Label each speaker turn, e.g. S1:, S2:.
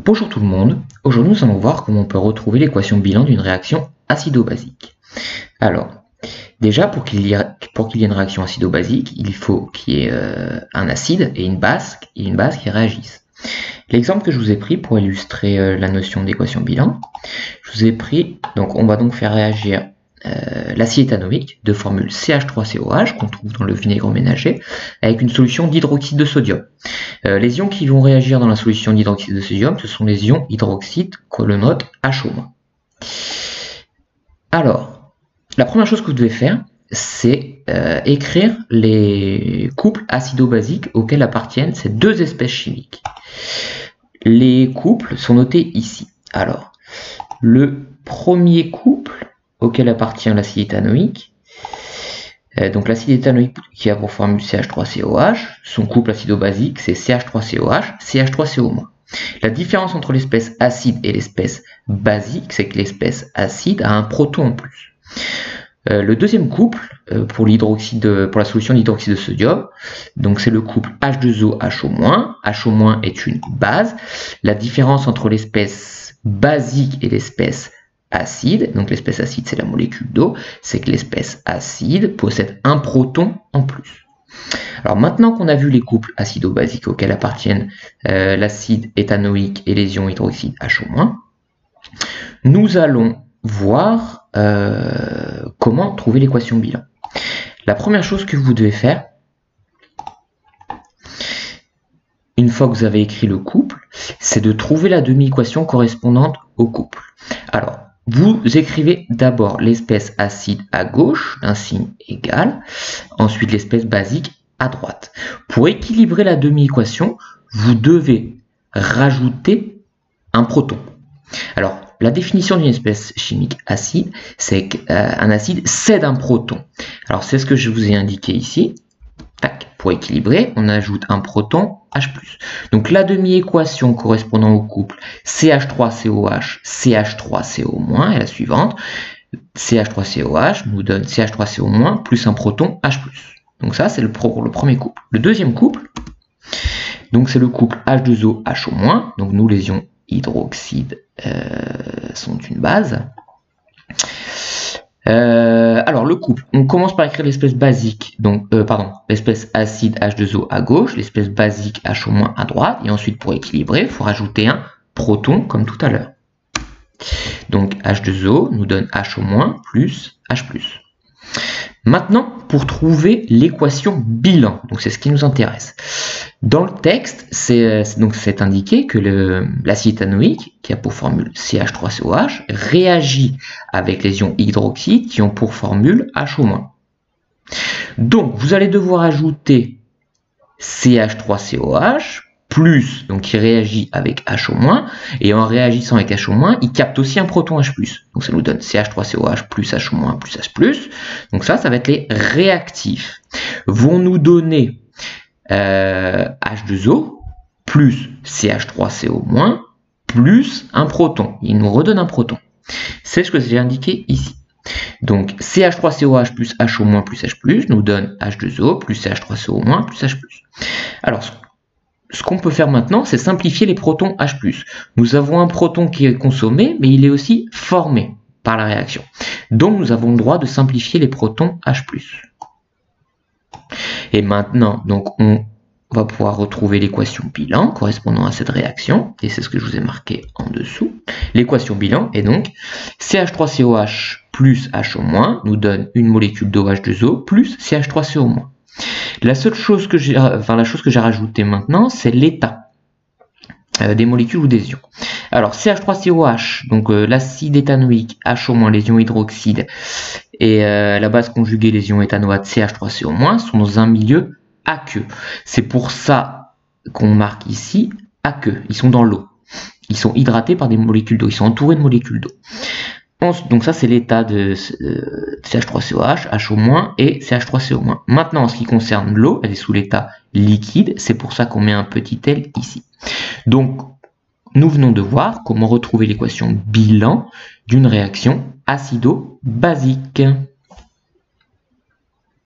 S1: Bonjour tout le monde, aujourd'hui nous allons voir comment on peut retrouver l'équation bilan d'une réaction acido-basique. Alors, déjà pour qu'il y ait une réaction acido-basique, il faut qu'il y ait un acide et une base qui réagissent. L'exemple que je vous ai pris pour illustrer la notion d'équation bilan, je vous ai pris, donc on va donc faire réagir l'acide éthanoïque de formule CH3COH qu'on trouve dans le vinaigre ménager avec une solution d'hydroxyde de sodium. Les ions qui vont réagir dans la solution d'hydroxyde de sodium, ce sont les ions hydroxyde que l'on note HO-. Alors, la première chose que vous devez faire, c'est écrire les couples acido-basiques auxquels appartiennent ces deux espèces chimiques. Les couples sont notés ici. Alors, le premier couple auquel appartient l'acide éthanoïque, donc l'acide éthanoïque qui a pour formule CH3COH, son couple acido-basique c'est CH3COH, CH3CO-. La différence entre l'espèce acide et l'espèce basique, c'est que l'espèce acide a un proton en plus. Le deuxième couple, pour la solution d'hydroxyde de sodium, donc c'est le couple H2O-HO-. HO- est une base. La différence entre l'espèce basique et l'espèce acide, donc l'espèce acide c'est la molécule d'eau, c'est que l'espèce acide possède un proton en plus. Alors maintenant qu'on a vu les couples acido-basiques auxquels appartiennent l'acide éthanoïque et les ions hydroxyde HO-, nous allons voir comment trouver l'équation bilan. La première chose que vous devez faire, une fois que vous avez écrit le couple, c'est de trouver la demi-équation correspondante au couple. Alors, vous écrivez d'abord l'espèce acide à gauche, d'un signe égal, ensuite l'espèce basique à droite. Pour équilibrer la demi-équation, vous devez rajouter un proton. Alors, la définition d'une espèce chimique acide, c'est qu'un acide cède un proton. Alors, c'est ce que je vous ai indiqué ici. Tac. Pour équilibrer, on ajoute un proton H+. Donc la demi-équation correspondant au couple CH3COH, CH3CO- est la suivante. CH3COH nous donne CH3CO- plus un proton H+. Donc ça, c'est pour le premier couple. Le deuxième couple, donc c'est le couple H2O-HO-. Donc nous, les ions hydroxyde sont une base. Alors le couple, on commence par écrire l'espèce basique, donc l'espèce acide H2O à gauche, l'espèce basique HO- à droite, et ensuite pour équilibrer, il faut rajouter un proton comme tout à l'heure. Donc H2O nous donne HO- plus H+. Maintenant, pour trouver l'équation bilan, donc c'est ce qui nous intéresse. Dans le texte, c'est indiqué que l'acide éthanoïque, qui a pour formule CH3COH, réagit avec les ions hydroxyde qui ont pour formule HO-. Donc, vous allez devoir ajouter CH3COH, plus, donc qui réagit avec HO-, et en réagissant avec HO-, il capte aussi un proton H+. Donc ça nous donne CH3COH plus HO- plus H+. Donc ça va être les réactifs. Vont nous donner H2O plus CH3CO- plus un proton. Il nous redonne un proton. C'est ce que j'ai indiqué ici. Donc CH3COH plus HO- plus H+, nous donne H2O plus CH3CO- plus H+. Alors, ce qu'on peut faire maintenant, c'est simplifier les protons H+. Nous avons un proton qui est consommé, mais il est aussi formé par la réaction. Donc nous avons le droit de simplifier les protons H+. Et maintenant, donc, on va pouvoir retrouver l'équation bilan correspondant à cette réaction, et c'est ce que je vous ai marqué en dessous. L'équation bilan est donc CH3COH plus HO- nous donne une molécule d'OH2O plus CH3CO-. La chose que j'ai rajoutée maintenant, c'est l'état des molécules ou des ions. Alors CH3COH, donc l'acide éthanoïque, HO-, les ions hydroxyde, et la base conjuguée, les ions éthanoate CH3CO- sont dans un milieu aqueux. C'est pour ça qu'on marque ici aqueux. Ils sont dans l'eau. Ils sont hydratés par des molécules d'eau. Ils sont entourés de molécules d'eau. Donc ça, c'est l'état de CH3COH, HO- et CH3CO-. Maintenant, en ce qui concerne l'eau, elle est sous l'état liquide. C'est pour ça qu'on met un petit L ici. Donc, nous venons de voir comment retrouver l'équation bilan d'une réaction acido-basique.